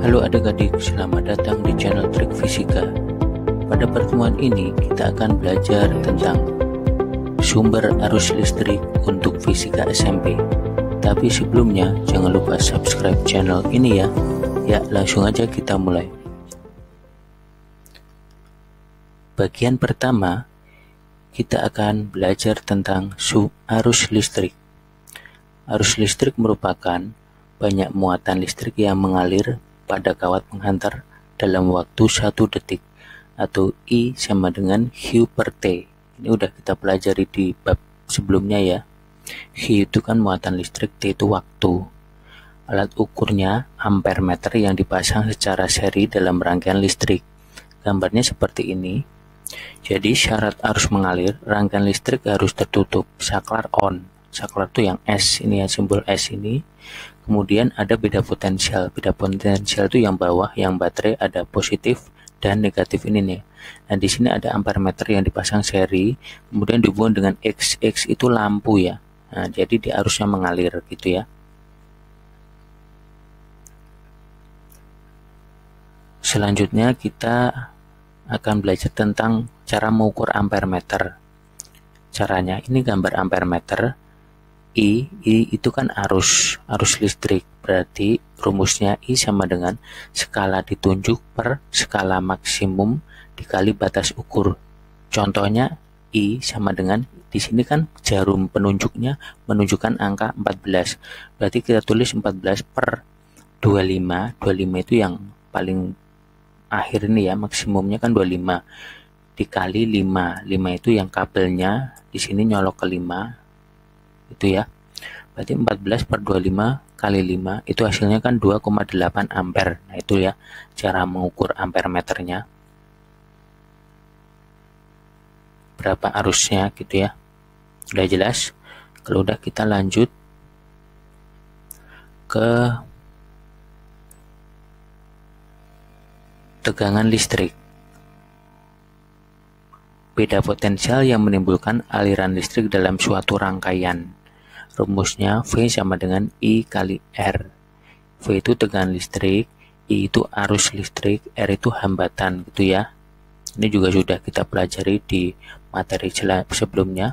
Halo adik-adik, selamat datang di channel Trik Fisika. Pada pertemuan ini kita akan belajar tentang sumber arus listrik untuk fisika SMP. Tapi sebelumnya jangan lupa subscribe channel ini ya. Ya, langsung aja kita mulai. Bagian pertama, kita akan belajar tentang arus listrik. Arus listrik merupakan banyak muatan listrik yang mengalir pada kawat penghantar dalam waktu 1 detik, atau I sama dengan Q per T. Ini udah kita pelajari di bab sebelumnya ya. Q itu kan muatan listrik, T itu waktu. Alat ukurnya ampere meter yang dipasang secara seri dalam rangkaian listrik. Gambarnya seperti ini. Jadi syarat arus mengalir, rangkaian listrik harus tertutup, saklar on. Saklar itu yang S ini ya, simbol S ini. Kemudian ada beda potensial. Beda potensial itu yang bawah, yang baterai ada positif dan negatif ini nih. Nah, di sini ada ampere meter yang dipasang seri, kemudian dihubungkan dengan X. X itu lampu ya. Nah, jadi di arusnya mengalir gitu ya. Selanjutnya kita akan belajar tentang cara mengukur ampere meter. Caranya ini gambar ampere meter. I itu kan arus listrik, berarti rumusnya I sama dengan skala ditunjuk per skala maksimum dikali batas ukur. Contohnya I sama dengan, di sini kan jarum penunjuknya menunjukkan angka 14, berarti kita tulis 14 per 25. 25 itu yang paling akhir ini ya, maksimumnya kan 25 dikali 5. 5 itu yang kabelnya di sini nyolok ke 5 itu ya. Berarti 14 per 25 kali 5 itu hasilnya kan 2,8 ampere. Nah, itu ya cara mengukur ampere meternya. Berapa arusnya gitu ya. Udah jelas? Kalau udah, kita lanjut ke tegangan listrik. Beda potensial yang menimbulkan aliran listrik dalam suatu rangkaian. Rumusnya V sama dengan I kali R. V itu tegangan listrik, I itu arus listrik, R itu hambatan gitu ya. Ini juga sudah kita pelajari di materi sebelumnya.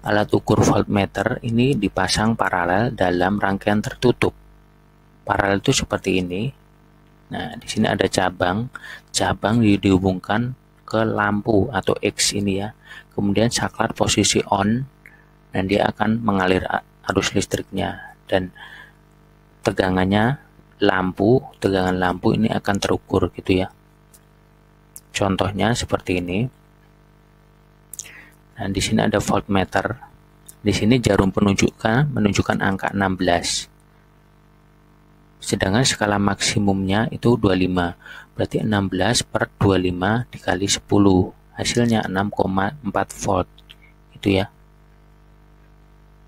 Alat ukur voltmeter ini dipasang paralel dalam rangkaian tertutup. Paralel itu seperti ini. Nah, di sini ada cabang dihubungkan ke lampu atau X ini ya. Kemudian saklar posisi on, dan dia akan mengalir arus listriknya, dan tegangan lampu ini akan terukur gitu ya. Contohnya seperti ini. Nah, di sini ada voltmeter. Di sini jarum menunjukkan angka 16. Sedangkan skala maksimumnya itu 25. Berarti 16 per 25 dikali 10. Hasilnya 6,4 volt. Itu ya.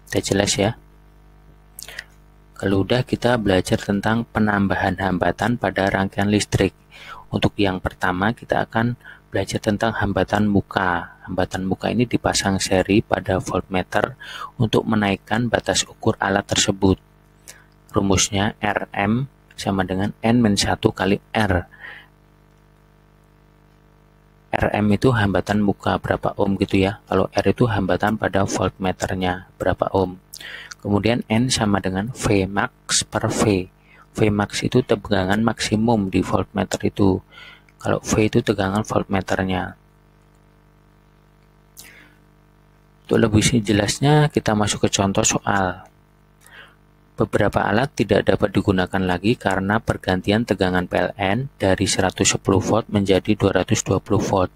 Udah jelas ya. Kalau udah, kita belajar tentang penambahan hambatan pada rangkaian listrik. Untuk yang pertama kita akan belajar tentang hambatan muka. Hambatan muka ini dipasang seri pada voltmeter untuk menaikkan batas ukur alat tersebut. Rumusnya Rm sama dengan N-1 kali R. Rm itu hambatan muka berapa ohm gitu ya. Kalau R itu hambatan pada voltmeternya berapa ohm. Kemudian N sama dengan V max per V. V max itu tegangan maksimum di voltmeter itu. Kalau V itu tegangan voltmeternya. Untuk lebih jelasnya kita masuk ke contoh soal. Beberapa alat tidak dapat digunakan lagi karena pergantian tegangan PLN dari 110 volt menjadi 220 volt.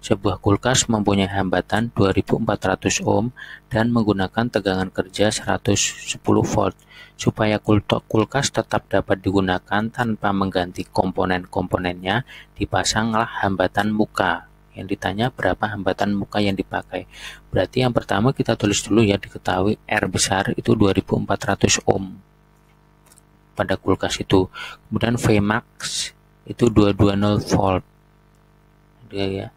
Sebuah kulkas mempunyai hambatan 2400 ohm dan menggunakan tegangan kerja 110 volt. Supaya kulkas tetap dapat digunakan tanpa mengganti komponen-komponennya, dipasanglah hambatan muka. Yang ditanya berapa hambatan muka yang dipakai. Berarti yang pertama kita tulis dulu ya, diketahui R besar itu 2400 ohm pada kulkas itu. Kemudian V max itu 220 volt. Ya.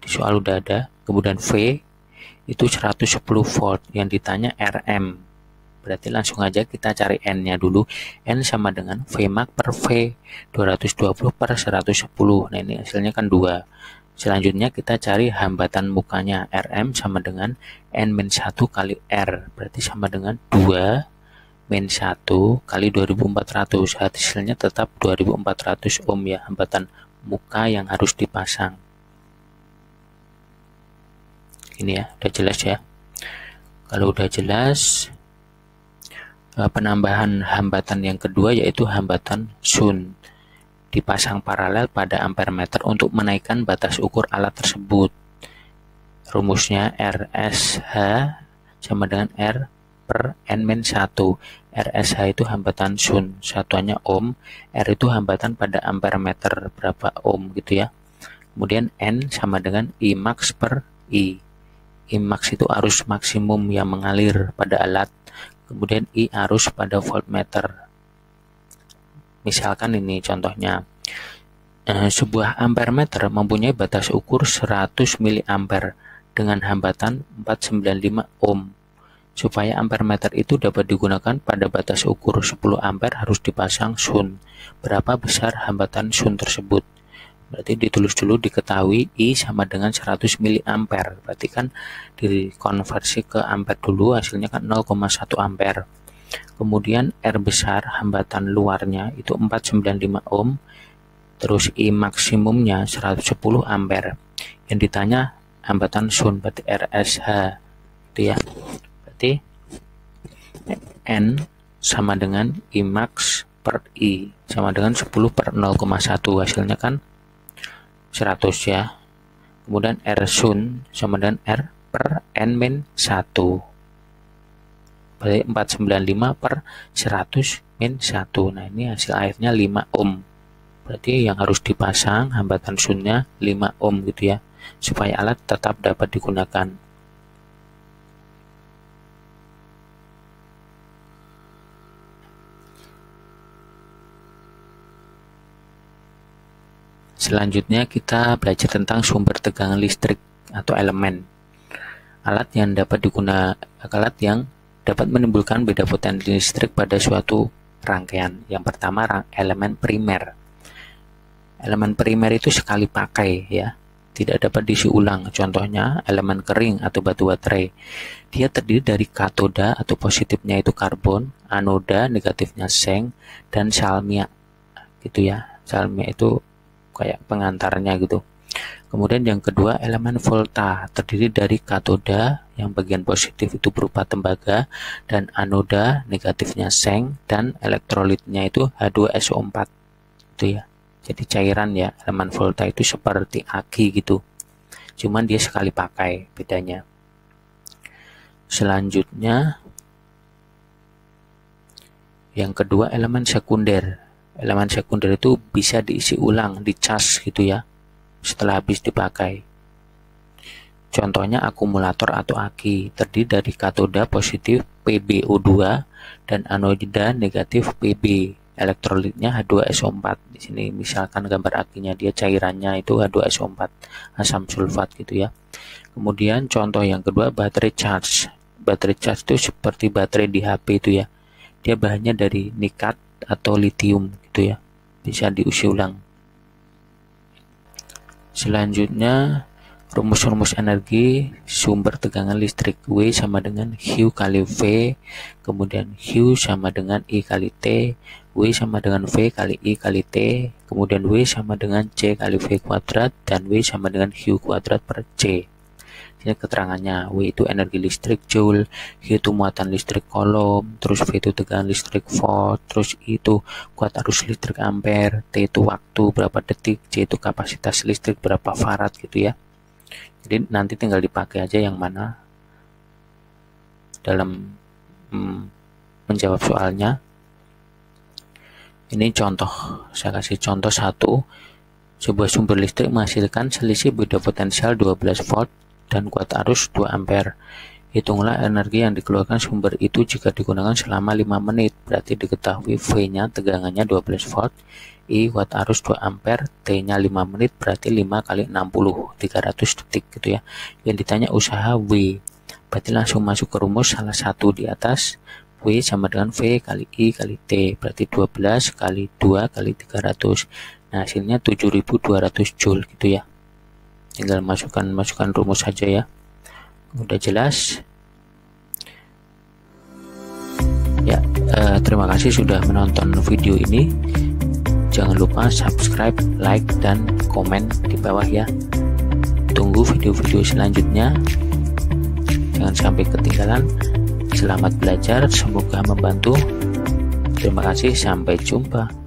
Di soal udah ada. Kemudian V itu 110 volt. Yang ditanya RM. Berarti langsung aja kita cari N-nya dulu. N sama dengan Vmax per V 220 per 110. Nah, ini hasilnya kan 2. Selanjutnya kita cari hambatan mukanya. Rm sama dengan N-1 kali R. Berarti sama dengan 2 min 1 kali 2400. Hasilnya tetap 2400 ohm ya, hambatan muka yang harus dipasang. Ini ya, udah jelas ya. Kalau udah jelas, penambahan hambatan yang kedua yaitu hambatan shunt. Dipasang paralel pada ampermeter untuk menaikkan batas ukur alat tersebut. Rumusnya RSH sama dengan R per N-1. RSH itu hambatan shunt, satuannya ohm, R itu hambatan pada ampermeter, berapa ohm gitu ya. Kemudian N sama dengan I max per I. I max itu arus maksimum yang mengalir pada alat. Kemudian I arus pada voltmeter. Misalkan ini contohnya, sebuah ampermeter mempunyai batas ukur 100 mA dengan hambatan 495 ohm. Supaya ampermeter itu dapat digunakan pada batas ukur 10 ampere harus dipasang shunt. Berapa besar hambatan shunt tersebut? Berarti ditulis dulu, diketahui I sama dengan 100 mA. Berarti kan dikonversi ke ampere dulu, hasilnya kan 0,1 ampere. Kemudian R besar, hambatan luarnya itu 495 ohm. Terus I maksimumnya 110 ampere. Yang ditanya hambatan shunt, berarti RSH itu ya. Berarti N sama dengan I max per I sama dengan 10 per 0,1, hasilnya kan 100 ya. Kemudian R shunt sama dengan R per N-1, berarti 495 per 100 min 1. Nah, ini hasil akhirnya 5 ohm. Berarti yang harus dipasang hambatan shuntnya 5 ohm gitu ya, supaya alat tetap dapat digunakan. Selanjutnya kita belajar tentang sumber tegangan listrik atau elemen. Alat yang dapat menimbulkan beda potensi listrik pada suatu rangkaian. Yang pertama, elemen primer. Elemen primer itu sekali pakai ya, tidak dapat diisi ulang. Contohnya elemen kering atau batu baterai. Dia terdiri dari katoda atau positifnya itu karbon, anoda negatifnya seng, dan salmia gitu ya. Salmia itu kayak pengantarnya gitu. Kemudian yang kedua, elemen volta terdiri dari katoda yang bagian positif itu berupa tembaga dan anoda negatifnya seng, dan elektrolitnya itu H2SO4 itu ya. Jadi cairan ya. Elemen volta itu seperti aki gitu, cuman dia sekali pakai, bedanya. Selanjutnya yang kedua, elemen sekunder. Elemen sekunder itu bisa diisi ulang, dicas gitu ya, setelah habis dipakai. Contohnya akumulator atau aki, terdiri dari katoda positif PbO2 dan anoda negatif Pb. Elektrolitnya H2SO4. Di sini misalkan gambar akinya, dia cairannya itu H2SO4, asam sulfat gitu ya. Kemudian contoh yang kedua, baterai charge. Baterai charge itu seperti baterai di HP itu ya. Dia bahannya dari nikat atau litium gitu ya, bisa diisi ulang. Selanjutnya, rumus-rumus energi sumber tegangan listrik. W sama dengan Q kali V, kemudian Q sama dengan I kali T, W sama dengan V kali I kali T, kemudian W sama dengan C kali V kuadrat, dan W sama dengan Q kuadrat per C. Ini keterangannya. W itu energi listrik joule, Q itu muatan listrik kolom, terus V itu tegangan listrik volt, terus I itu kuat arus listrik ampere, T itu waktu berapa detik, C itu kapasitas listrik berapa farad gitu ya. Jadi nanti tinggal dipakai aja yang mana dalam menjawab soalnya. Ini contoh, saya kasih contoh 1. Sebuah sumber listrik menghasilkan selisih beda potensial 12 volt dan kuat arus 2 ampere. Hitunglah energi yang dikeluarkan sumber itu jika digunakan selama 5 menit. Berarti diketahui V-nya tegangannya 12 volt, I kuat arus 2 ampere, T-nya 5 menit, berarti 5 kali 60, 300 detik gitu ya. Yang ditanya usaha W. Berarti langsung masuk ke rumus salah satu di atas. W sama dengan V kali I kali T, berarti 12 kali 2 kali 300. Nah, hasilnya 7200 Joule gitu ya. Tinggal masukkan rumus saja ya. Udah jelas? Ya, terima kasih sudah menonton video ini. Jangan lupa subscribe, like, dan komen di bawah ya. Tunggu video-video selanjutnya. Jangan sampai ketinggalan. Selamat belajar, semoga membantu. Terima kasih, sampai jumpa.